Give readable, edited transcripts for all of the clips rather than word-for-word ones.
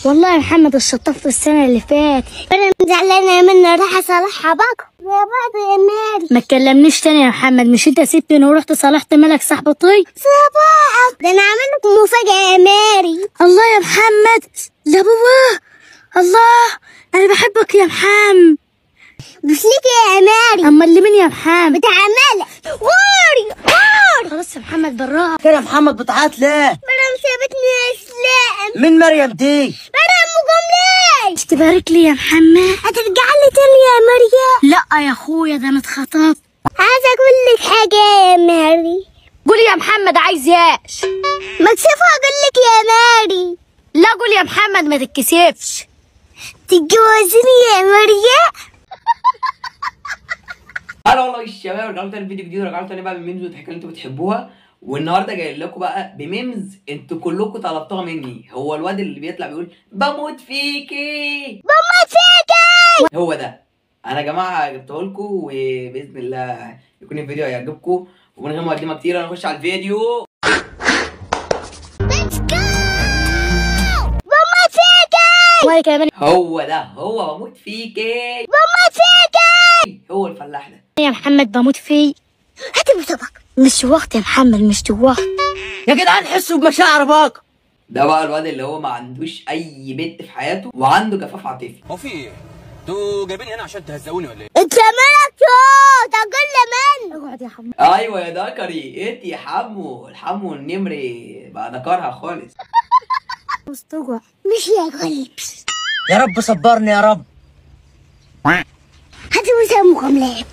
والله يا محمد اتشطفت السنة اللي فاتت. انا زعلانة منه، راح اصالحها بكره يا بعض يا ماري. ما تكلمنيش تاني يا محمد، مش انت سبتني ورحت صالحت ملك صاحبتي؟ صباحك ده انا عامل لك مفاجأة يا ماري. الله يا محمد، لا بابا، الله انا بحبك يا محمد. مش ليك يا ماري، اما اللي مين يا محمد؟ بتاع ملك. غوري خلاص يا محمد براها كده. يا محمد بتعيط ليه؟ مريم سابتني يا اسلام. مين مريم دي؟ مريم مجملاي. مش تبارك لي يا محمد؟ هترجع لي تاني يا مريم؟ لا يا اخويا، ده انا اتخطبت. عايزه اقول لك حاجه يا ماري. قولي يا محمد، عايز ايش؟ مكسوفه اقول لك يا ماري. لا قول يا محمد، ما تتكسفش. تتجوزيني يا مريم؟ هلا والله الشباب، رجعوا تاني فيديو جديد، ورجعوا تاني بقى بميمز والحاجات اللي انتوا بتحبوها. والنهارده جاي لكم بقى بميمز انتوا كلكم طلبتوها مني. هو الواد اللي بيطلع بيقول بموت فيكي بموت فيكي، هو ده. انا يا جماعه جبته لكم، وباذن الله يكون الفيديو هيعجبكم. ومن غير مقدمه كتير انا نخش على الفيديو. ليتس جو. بموت فيكي. وانا كمان. هو ده، هو بموت فيكي. بموت فيكي. هو الفلاح ده يا محمد بموت فيه. هات المسابقة. مش وقت يا محمد، مش وقت يا جدعان، حسوا بمشاعر باقة. ده بقى الواد اللي هو ما عندوش اي بنت في حياته وعنده جفاف عاطفي. هو في ايه؟ انتوا جايبيني هنا عشان تهزقوني ولا ايه؟ انت مالك يا تقول من؟ اقعد يا حمو. ايوه يا دكري، انت يا حمو، الحمو النمري بقى دكرها خالص. مستوجع مش يا غريب. يا رب صبرني يا رب. هاتي وسامكم لعب.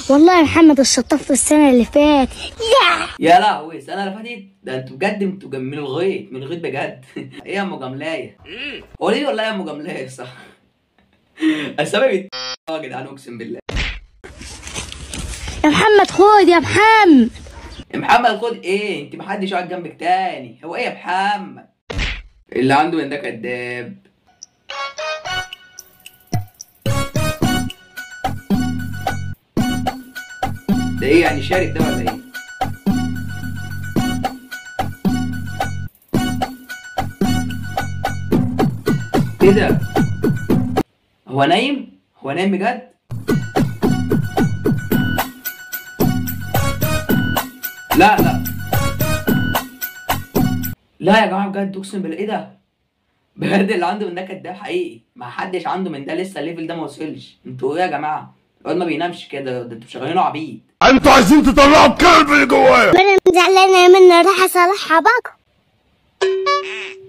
والله يا محمد اتشطفت السنة اللي فاتت. يا لهوي، السنة اللي فاتت ده انتوا بجد، انتوا من الغيط، من الغيط بجد. ايه يا ام جملايه؟ قولي لي والله يا ام جملايه صح. السبب يا جدعان اقسم بالله. يا محمد خد يا محمد. يا محمد خد ايه؟ انت محدش يقعد جنبك تاني. هو ايه يا محمد؟ اللي عنده من ده كداب. ده ايه يعني، شارك ده ولا ايه؟ ايه ده؟ هو نايم؟ هو نايم بجد؟ لا لا لا يا جماعه بجد اقسم بالله. ايه ده؟ بجد اللي عنده من ده كداب حقيقي. ما حدش عنده من ده لسه، الليفل ده ما وصلش. انتوا ايه يا جماعه؟ الواد ما بينامش كده، ده انتوا شغالينه عبيط. انتوا عايزين تطلعوا الكلب اللي جوايا. انا زعلانه منه، راح اصالحها بكره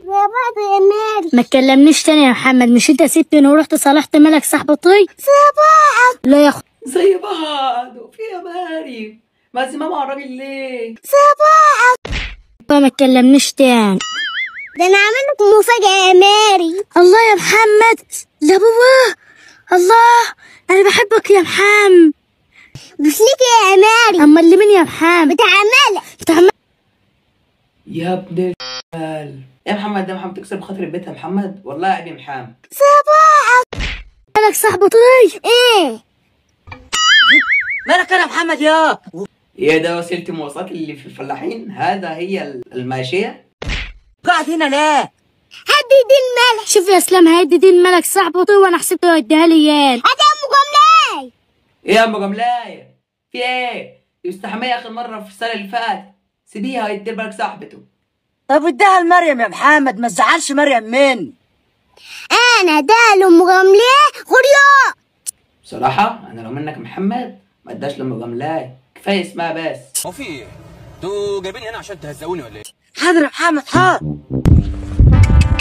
يا بعض يا ماري. ما تكلمنيش تاني يا محمد، مش انت سبتني ورحت صالحت ملك صاحبتي؟ صباحك. لا يا زي بعض. وفي يا مريم مازمه مع الراجل ليه؟ صباحك. ما تكلمنيش تاني، ده انا عامل لك مفاجأة يا ماري. الله يا محمد، لا بابا، الله انا بحبك يا محمد. مش ليك يا ماري، اما اللي مين يا محمد؟ بتاع ملك. بتاع ملك يا ابن الشمال. يا محمد، ده محمد تكسر بخاطر البيت يا محمد، والله عيب يا محمد. صباحك. مالك صاحبتي؟ ايه مالك انا يا محمد يا؟ ايه ده وسيله المواصلات اللي في الفلاحين؟ هذا هي الماشيه؟ قاعد هنا ليه؟ هدي دي الملك. شوف يا اسلام، هدي دي الملك صاحبتي وانا حسبته يوديها لي اياه. هدي ام جملاي. ايه يا ام جملايه؟ في ايه؟ مستحميه اخر مره في السنه اللي فاتت. سيبيها يدير بالك صاحبته. طب اديها لمريم يا محمد، ما تزعلش مريم مني. انا ده لام جملاي غرياء. بصراحه انا لو منك محمد ما اداش لام جملايه، كفايه اسمها بس. هو في ايه؟ انتوا جايبيني هنا عشان تهزقوني ولا ايه؟ حاضر يا محمد حاضر.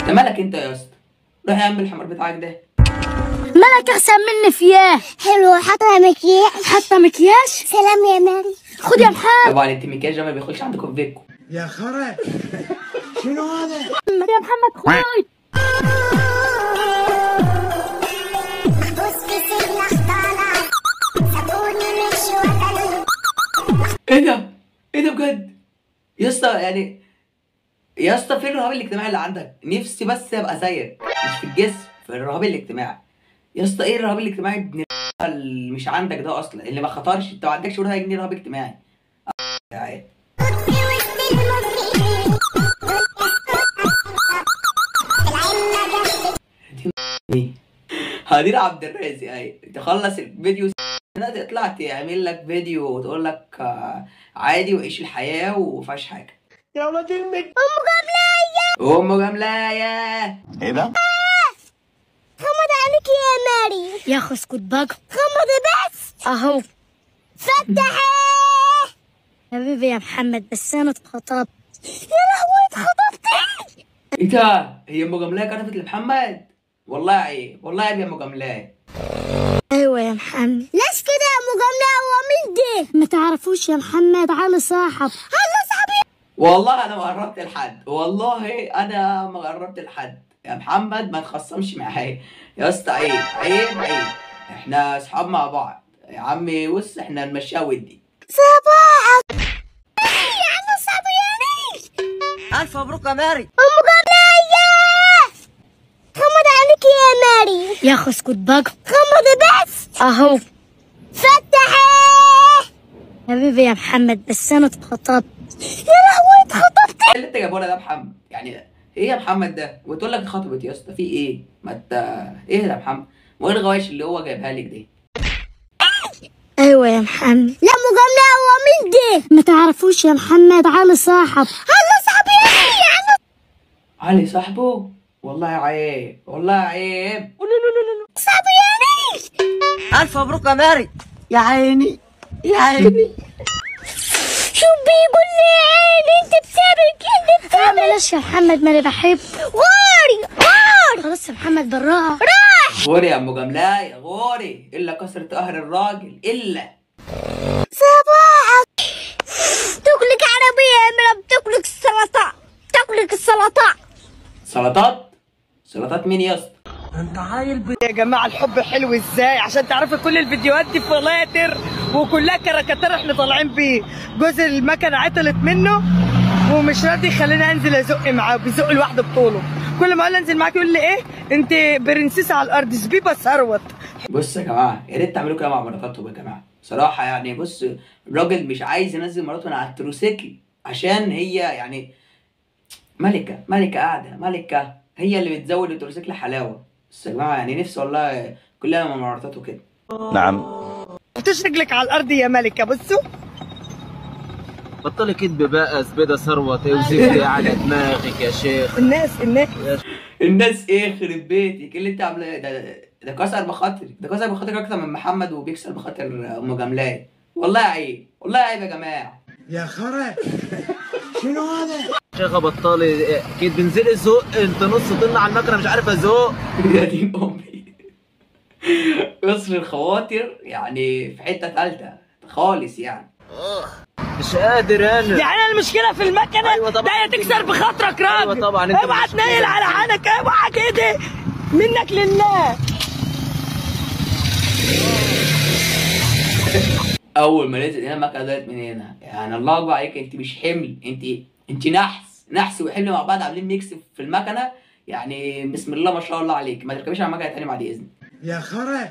ده مالك انت يا اسطى؟ روح يا عم الحمار بتاعك ده. ملك احسن مني فياه. حلو، حاطه مكياج. حاطه مكياج. سلام يا ماري. خد يا محمد. طبعا انت المكياج ده ما بيدخلش عندكم في بيتكم. يا خرا شنو هذا؟ يا محمد خد. ايه ده؟ ايه ده بجد؟ يا اسطى يعني، يا اسطى فين الرهاب الاجتماعي اللي عندك؟ نفسي بس ابقى زيك، مش في الجسم، في الرهاب الاجتماعي. يا اسطى ايه الرهاب الاجتماعي ابن اللي مش عندك ده اصلا، اللي ما خطرش؟ انت ما عندكش ولا جنيه رهاب اجتماعي. هدير عبد الرازق. اي تخلص الفيديو تطلع تعمل لك فيديو وتقول لك عادي وعيش الحياه ومفيهاش حاجه. يا ولاد امك. ام جملايه. ايه ده؟ غمض عليك يا ماري. يا اخي اسكت بقى. غمضي بس اهو. فتحي حبيبي يا محمد، بس انا اتخطبت. يا لهوي اتخطبتي؟ ايه ده؟ هي ام جملايه كرفت لمحمد؟ والله عيب، والله عيب يا ام جملايه. ايوه يا محمد. ليش كده يا ام جملايه؟ هو مين ده؟ ما تعرفوش يا محمد، علي صاحب. علي صاحبي. والله انا ما قربت لحد، والله انا ما قربت لحد يا محمد، ما تخصمش معايا يا اسطى. عيب عيب عيب، احنا اصحاب مع بعض يا عمي. بص احنا نمشيها ودي. صباحك يا عم صبياني. الف مبروك يا ماري. ام جملايه غمض عليك يا ماري. يا اخي اسكت بقى. غمضي بس اهو. فتحي حبيبي يا محمد، بس انا اتخطبت. يا لهوي اتخطبت؟ ايه اللي انت جايبه ده محمد؟ يعني ايه يا محمد ده؟ وتقول لك اتخطبت يا اسطى؟ في ايه؟ ما انت ايه ده يا محمد؟ وايه الغوايش اللي هو جايبها لك دي؟ ايوه يا محمد. لا ام جملايه هو مين ده؟ ما تعرفوش يا محمد، علي صاحب. علي صاحبي يا عم. علي صاحبه؟ والله عيب، والله عيب. صبياني. الف مبروك يا ماري. يا عيني يا عيني. شو بيقول لي يا عيني؟ انت بسابق، انت بسابق. معلش يا محمد، ما انا بحب. غوري غوري. خلاص يا محمد براها. راح. غوري يا ام جملايه غوري، الا كسرة قهر الراجل الا. صباحك. تاكلك عربيه يا مرا، بتاكلك السلطه، بتاكلك السلطه. سلطات؟ سلطات مين يا اسطى؟ يا جماعه الحب حلو ازاي؟ عشان تعرفوا كل الفيديوهات دي فلاتر وكلها كاريكاتير احنا طالعين بيه. جوز المكنه عطلت منه ومش راضي يخليني انزل ازق معاه، بيزق لوحده بطوله. كل ما اقول له انزل معاك يقول لي ايه؟ انت برنسيسه على الارض، زبيبه ثروت. بص يا جماعه، يا ريت تعملوا كده مع مراتاتكم يا جماعه. صراحه يعني بص، الراجل مش عايز ينزل مراته من على التروسيكل عشان هي يعني ملكه، ملكه قاعده، ملكه هي اللي بتزود التروسيكل حلاوه. بس يا جماعه يعني نفسي والله كلنا مع مراتاته كده. نعم. بتش رجلك على الارض يا ملكه. بصوا بطلي كدب بقى، زبيدة ثروت وزفتي على دماغك يا شيخ. الناس ايه خرب بيتك اللي انت عاملاه ده كسر بخاطري، ده كسر بخاطري اكتر من محمد وبيكسر بخاطر ام جملايه. والله عيب، والله عيب يا جماعه. يا خرا شنو هذا؟ شيخة بطلي كيد، بنزلي زق انت نص طن على المكنة مش عارف ازق. يا دين امي. كسر الخواطر يعني في حته ثالثه خالص يعني. مش قادر انا. يعني المشكله في المكنه. أيوة طبعا. ده هي تكسر بخاطرك راجل. أيوة طبعا. انت اوعى تنيل على حالك، اوعى كده منك لله. اول ما نزل هنا المكنه دارت من هنا، يعني الله اكبر عليك، انت مش حمل، انت نحس وحمل مع بعض عاملين ميكس في المكنه. يعني بسم الله ما شاء الله عليك. ما تركبيش على المكنه تاني بعد اذنك. يا خرا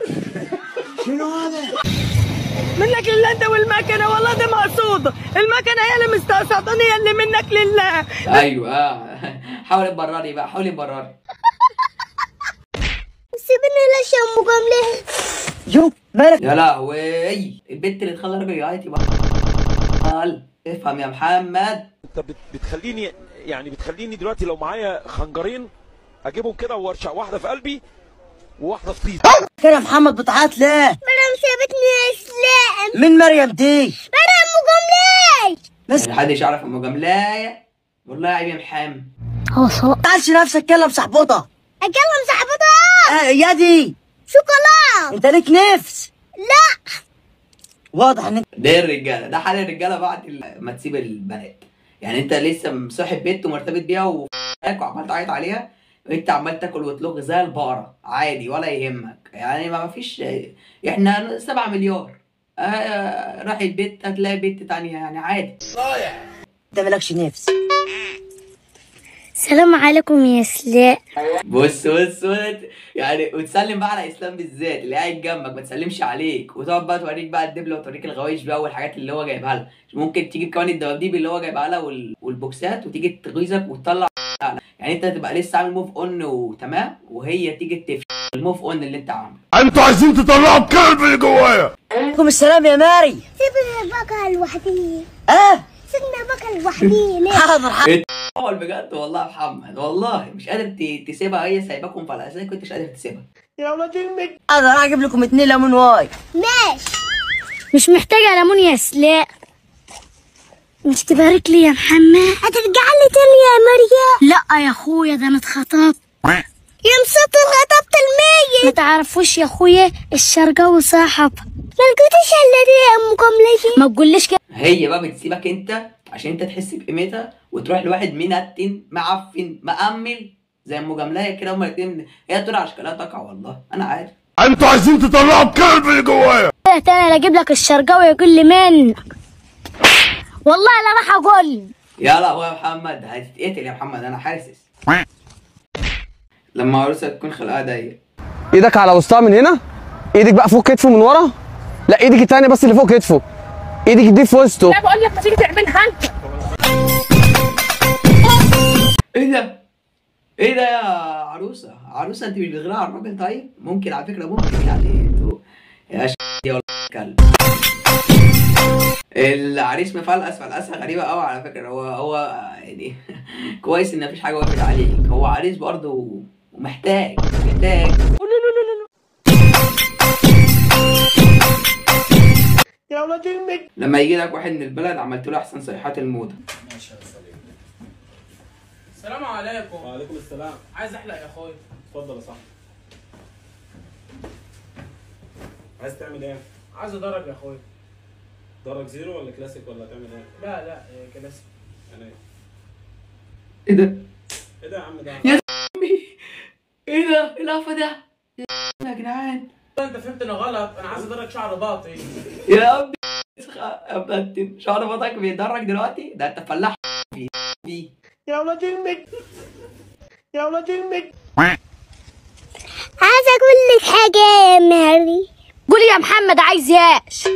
شنو هذا؟ منك لله انت والمكنه، والله ده مقصود. المكنه هي اللي مستقصداني، هي اللي منك لله. ايوه حاولي تبرري بقى، حاولي تبرري. سيبني ليش يا ام جملايه؟ شوف مالك يا لهوي، البنت اللي تخلى الراجل يعيط يبقى افهم يا محمد. انت بتخليني دلوقتي لو معايا خنجرين اجيبهم كده وارشق واحده في قلبي وواحده في طيس. كده يا محمد بتعيط ليه؟ مريم سابتني يا اسلام. مين مريم دي؟ مريم ام جملايه. بس يعني محدش يعرف ام جملايه؟ والله عيب يا محمد. هو صلاح. تعالش نفسك كلم صاحبتها. اكلم صاحبتها. يا دي شوكولاته. انت ليك نفس. لا واضح ان انت ده الرجاله، ده حال الرجاله بعد ما تسيب البنات. يعني انت لسه مصاحب بنت ومرتبط بيها وعمال تعيط عليها، وانت عمال تاكل وتلغ زي البقره عادي ولا يهمك. يعني ما فيش، احنا 7 مليار. راح البيت هتلاقي بنت تانية يعني عادي. انت مالكش نفس. السلام عليكم يا اسلاء. بص يعني وتسلم بقى على اسلام بالذات اللي قاعد جنبك، ما تسلمش عليك وتقعد بقى توريك بقى الدبله وتوريك الغوايش بقى والحاجات اللي هو جايبها لها. ممكن تجيب كمان الدباديب اللي هو جايبها لها والبوكسات وتيجي تغيظك وتطلع. يعني انت تبقى لسه عامل موف اون وتمام، وهي تيجي الموف اون اللي انت عامله. انتوا عايزين تطلعوا الكلب اللي جوايا. عليكم السلام يا ماري. سيبنا بقى لوحدي. سيبنا بقى لوحدي. حاضر. اول بجد والله يا محمد، والله مش قادر تسيبها، هي سايباكم في الاساس، كنتش قادر تسيبها. يا ولاد المد. حاضر هجيب لكم 2 ليمون واي. ماشي. مش محتاجة ليمون يا سلاء. مش تبارك لي يا محمد؟ هترجع لي تاني يا مريم؟ لا يا اخويا، ده انا اتخطبت. يا مسطر خطبت الميت. ما تعرفوش يا اخويا الشرقاوي صاحب. ما لقيتش الا دي يا ام كملتي. ما تقوليش كده. هي بقى بتسيبك انت عشان انت تحس بقيمتها، وتروح لواحد منتن معفن مأمل زي المجاملة كده، هما الاتنين هي تقول على اشكالها تقع. والله انا عارف. انتوا عايزين تطلعوا الكلب اللي جوايا. تاني لا اجيب لك الشرقاوي يقول لي منك. والله لا راح اقول. يلا هو يا محمد هتتقتل يا محمد، انا حاسس لما عروسه تكون خلقها ضيق. ايدك على وسطها من هنا، ايدك بقى فوق كتفه من ورا، لا ايدك التانية بس اللي فوق كتفه، ايدك دي في وسطه. لا بقول لك ما تيجي تعملها انت. ايه ده؟ ايه ده يا عروسه؟ عروسه انت مش بتغيرها على الراجل؟ طيب ممكن على فكره، ممكن يعني انتوا يا يا ولا كلب. العريس مفلقس فلقسه غريبه قوي على فكره. هو يعني كويس ان مفيش حاجه وقفت عليك. هو عريس برضه ومحتاج يا ولاد المد. لما يجي لك واحد من البلد عملت له احسن صيحات الموضه. ماشي يا سلام. السلام عليكم. وعليكم السلام. عايز احلق يا اخويا. اتفضل يا صاحبي. عايز تعمل ايه؟ عايز ادرج يا اخويا. درج زيرو ولا كلاسيك ولا تعمل ايه؟ لا كلاسيك. يعني ايه ده؟ ايه ده يا عم ده؟ يا ايه ده؟ ايه القفا ده؟ يا جدعان انت فهمتني غلط، انا عايز ادرج شعر باطي. يا ابني يا ابني شعر بطنك بيتدرج دلوقتي؟ ده انت فلاح فيه. يا ولاد المد. يا ولاد المد. عايز اقول لك حاجة يا ماري. قولي يا محمد عايز ايش؟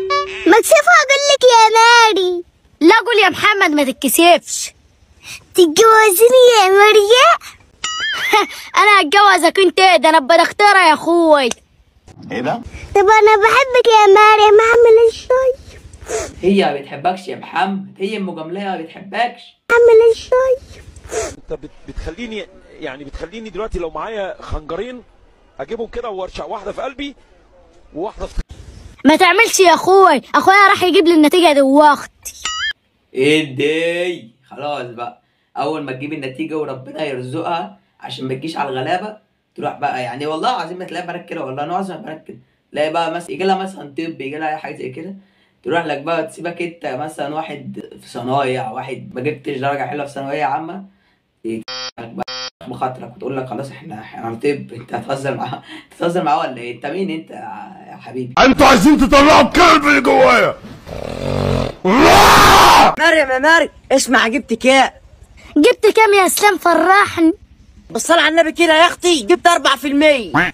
مكسوفة اقول لك يا ماري. لا قول يا محمد ما تتكسفش. تتجوزني يا مريم؟ انا هتجوزك انت؟ ده انا بختارها يا اخوي. ايه ده؟ طب انا بحبك يا مريم، اعمل الشاي. هي ما بتحبكش يا محمد، هي المجاملة ما بتحبكش. اعمل الشاي. انت بتخليني دلوقتي لو معايا خنجرين اجيبهم كده وارشق واحده في قلبي وواحده في ما تعملش يا اخوي، اخويا راح يجيب لي النتيجه دلوقتي. ايه دي؟ خلاص بقى، اول ما تجيب النتيجه وربنا يرزقها عشان ما تجيش على الغلابه، تروح بقى يعني والله العظيم ما تلاقي بنات كده، والله انا معظم البنات كده، تلاقي بقى مثلا يجي لها مثلا طب، يجي لها حاجه زي كده، تروح لك بقى تسيبك انت مثلا واحد في صنايع، واحد ما جبتش درجه حلوه في ثانويه عامه، بقى بخاطرك وتقول لك خلاص احنا طب، انت هتهزر معاه ولا ايه؟ انت مين انت يا حبيبي؟ انتوا عايزين تطلعوا الكلب اللي جوايا. مريم يا مريم اسمع، جبت كام؟ جبت كام يا اسلام؟ فرحني بالصلاة على النبي كده يا اختي، جبت 4%.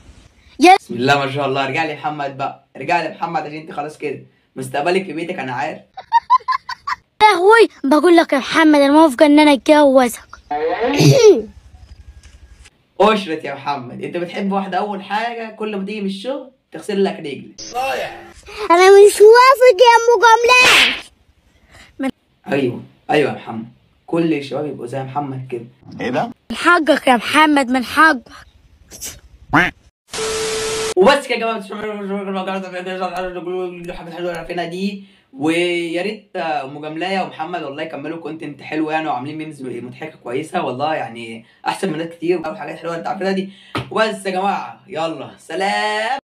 بسم الله ما شاء الله. ارجع لي محمد بقى، ارجع لي محمد عشان انت خلاص كده مستقبلك في بيتك انا عارف. يا اخوي بقول لك يا محمد انا موافقه ان انا اتجوزك. اشرت يا محمد، انت بتحب واحده اول حاجه كل ما تيجي من الشغل تغسل لك رجلك. انا مش موافق يا مجاملات. ايوه يا محمد، كل الشباب يبقوا زي محمد كده. ايه ده؟ من حقك يا محمد، من حقك. وبس كده يا جماعه، عارفينها دي، ويا ريت مجاملايه ومحمد والله يكملوا كونتنت حلو يعني، وعاملين ميمز مضحكه كويسه والله يعني، احسن من ناس كتير وحاجات حلوه انت عارفينها دي. وبس يا جماعه، يلا سلام.